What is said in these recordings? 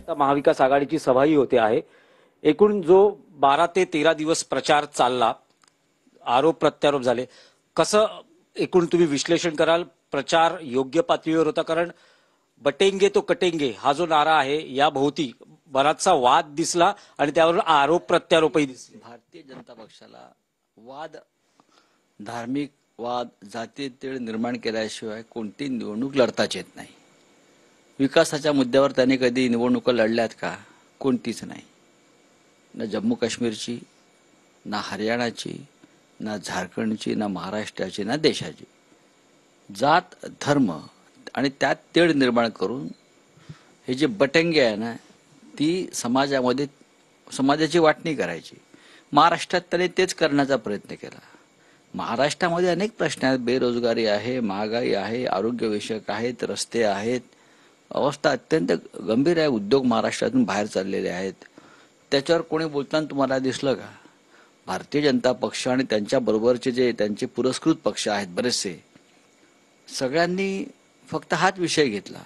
आता महाविकास आघाडीची सभाही होते आहे. एकूण जो 12 ते 13 दिवस प्रचार चालला, आरोप प्रत्यारोप झाले, कसं एकूण तुम्ही विश्लेषण कराल? प्रचार योग्य पातळीवर होता? कारण बटेंगे तो कटेंगे हा जो नारा आहे या भोवती बराचसा वाद दिसला आणि त्यावर आरोप प्रत्यारोपही दिसले. भारतीय जनता पक्षाला वाद, धार्मिक वाद, जातीय तेढ निर्माण केल्याशिवाय कोणती निवडणूक लढताच येत नाही. विकासाच्या मुद्द्यावर त्याने कधी निवडणुका लढल्यात का? कोणतीच नाही. ना जम्मू काश्मीरची, ना हरियाणाची, ना झारखंडची, ना महाराष्ट्राची, ना देशाची. जात, धर्म आणि त्यात तेढ निर्माण करून हे जे बटंगे आहे ना, ती समाजाची वाटणी करायची. महाराष्ट्रात त्याने तेच करण्याचा प्रयत्न केला. महाराष्ट्रामध्ये अनेक प्रश्न आहेत. बेरोजगारी आहे, महागाई आहे, आरोग्यविषयक आहेत, रस्ते आहेत. अवस्था अत्यंत गंभीर आहे. उद्योग महाराष्ट्रातून बाहेर चाललेले आहेत. त्याच्यावर कोणी बोलताना तुम्हाला दिसलं का? भारतीय जनता पक्ष आणि त्यांच्या बरोबरचे जे त्यांचे पुरस्कृत पक्ष आहेत बरेचसे, सगळ्यांनी फक्त हाच विषय घेतला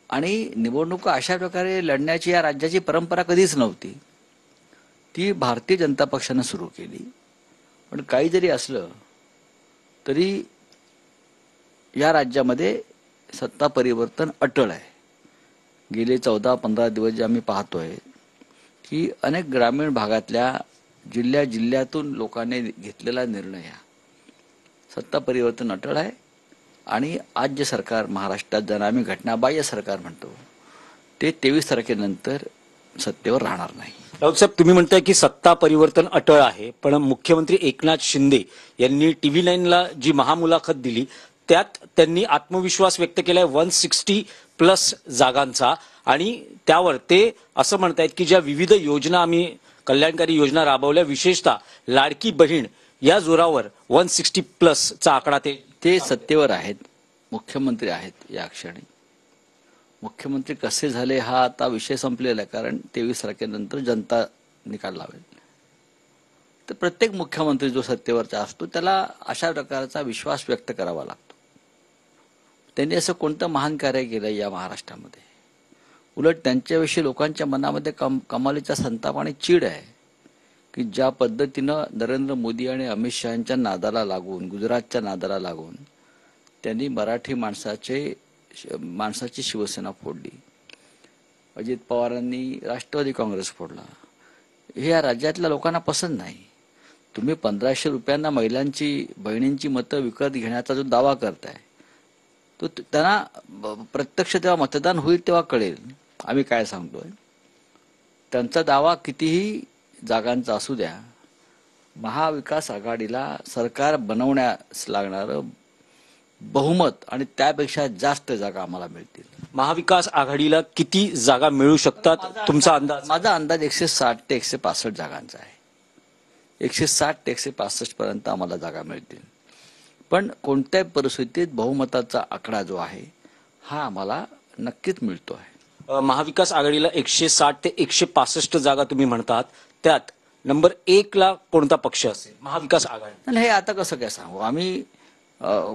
आणि निवडणुका अशा प्रकारे लढण्याची या राज्याची परंपरा कधीच नव्हती. ती भारतीय जनता पक्षानं सुरू केली. पण काही जरी असलं तरी या राज्यामध्ये सत्ता परिवर्तन अटळ आहे. गेले 14-15 दिवस जे आम्ही पाहतोय की अनेक ग्रामीण भागातल्या जिल्ह्यातून लोकांनी घेतलेला निर्णय हा सत्ता परिवर्तन अटळ आहे. आणि आज जे सरकार महाराष्ट्रात ज्यांना आम्ही घटनाबाह्य सरकार म्हणतो ते 23 तारखेनंतर सत्तेवर राहणार नाही. राऊत साहेब, तुम्ही म्हणताय की सत्ता परिवर्तन अटळ आहे, पण मुख्यमंत्री एकनाथ शिंदे यांनी TV9 ला जी महामुलाखत दिली त्यात त्यांनी आत्मविश्वास व्यक्त केलाय 160+ जागांचा आणि त्यावर ते असं म्हणतायत की ज्या विविध योजना आम्ही कल्याणकारी योजना राबवल्या, विशेषतः लाडकी बहीण या जोरावर 160+ चा आकडा ते सत्तेवर आहेत, मुख्यमंत्री आहेत. या क्षणी मुख्यमंत्री कसे झाले हा आता विषय संपलेला आहे. कारण 23 तारखेनंतर जनता निकाल लावेल. तर प्रत्येक मुख्यमंत्री जो सत्तेवरचा असतो त्याला अशा प्रकारचा विश्वास व्यक्त करावा लागतो. त्यांनी असं कोणतं महान कार्य केलं या महाराष्ट्रामध्ये? उलट त्यांच्याविषयी लोकांच्या मनामध्ये कमालीचा संताप आणि चीड आहे की ज्या पद्धतीनं नरेंद्र मोदी आणि अमित शहाच्या नादाला लागून, गुजरातच्या नादाला लागून त्यांनी मराठी माणसाची शिवसेना फोडली. अजित पवारांनी राष्ट्रवादी काँग्रेस फोडला. हे या राज्यातल्या लोकांना पसंत नाही. तुम्ही 1500 रुपयांना महिलांची, बहिणींची मतं विकत घेण्याचा जो दावा करताय तो त्यांना प्रत्यक्ष तेव्हा मतदान होईल तेव्हा कळेल आम्ही काय सांगतोय. त्यांचा दावा कितीही जागांचा असू द्या, महाविकास आघाडीला सरकार बनवण्यास लागणारं बहुमत आणि त्यापेक्षा जास्त जागा आम्हाला मिळतील. महाविकास आघाडीला किती जागा मिळू शकतात तुमचा अंदाज? माझा अंदाज 160 ते 165 जागांचा आहे. 160 ते 165 पर्यंत आम्हाला जागा मिळतील. पण कोणत्याही परिस्थितीत बहुमताचा आकडा जो आहे हा आम्हाला नक्कीच मिळतो आहे. महाविकास आघाडीला 160 ते 165 जागा तुम्ही म्हणतात, त्यात नंबर 1 ला कोणता पक्ष असेल? महाविकास आघाडी. हे आता कसं काय सांगू आम्ही?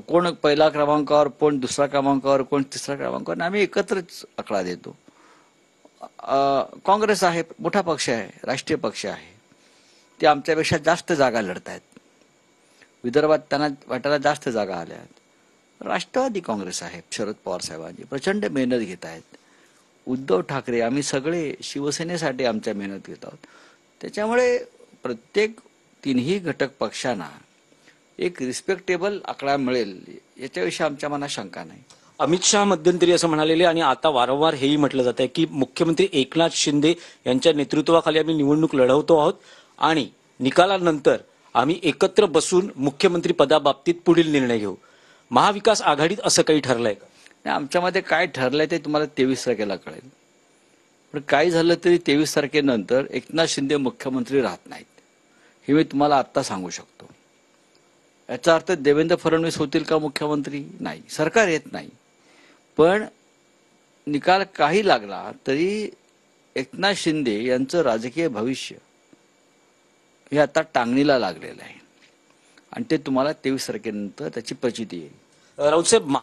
कोण पहिला क्रमांकावर, कोण दुसरा क्रमांकावर, कोण तिसरा क्रमांकावर, आम्ही एकत्रच आकडा देतो. काँग्रेस आहे, मोठा पक्ष आहे, राष्ट्रीय पक्ष आहे. ते आमच्यापेक्षा जास्त जागा लढत आहेत. विदर्भात त्यांना वाटायला जास्त जागा आल्या आहेत. राष्ट्रवादी काँग्रेस आहे, शरद पवार साहेबांची प्रचंड मेहनत घेत आहेत. उद्धव ठाकरे, आम्ही सगळे शिवसेनेसाठी आमच्या मेहनत घेत आहोत. त्याच्यामुळे प्रत्येक तिन्ही घटक पक्षांना एक रिस्पेक्टेबल आकडा मिळेल याच्याविषयी आमच्या मनात शंका नाही. अमित शहा मध्यंतरी असं म्हणालेले आणि आता वारंवार हेही म्हटलं जात आहे की मुख्यमंत्री एकनाथ शिंदे यांच्या नेतृत्वाखाली आम्ही निवडणूक लढवतो आहोत आणि निकालानंतर आम्ही एकत्र बसून मुख्यमंत्री पदाबाबतीत पुढील निर्णय घेऊ. महाविकास आघाडीत असं काही ठरलंय का? आमच्यामध्ये काय ठरलंय ते तुम्हाला 23 तारखेला कळेल. पण काही झालं तरी 23 तारखेनंतर एकनाथ शिंदे मुख्यमंत्री राहत नाहीत हे मी तुम्हाला आत्ता सांगू शकतो. याचा अर्थ देवेंद्र फडणवीस होतील का मुख्यमंत्री? नाही, सरकार येत नाही. पण निकाल काही लागला तरी एकनाथ शिंदे यांचं राजकीय भविष्य हे आता टांगणीला लागलेलं आहे आणि ते तुम्हाला 23 तारखेनंतर त्याची प्रचिती येईल. राऊत साहेब,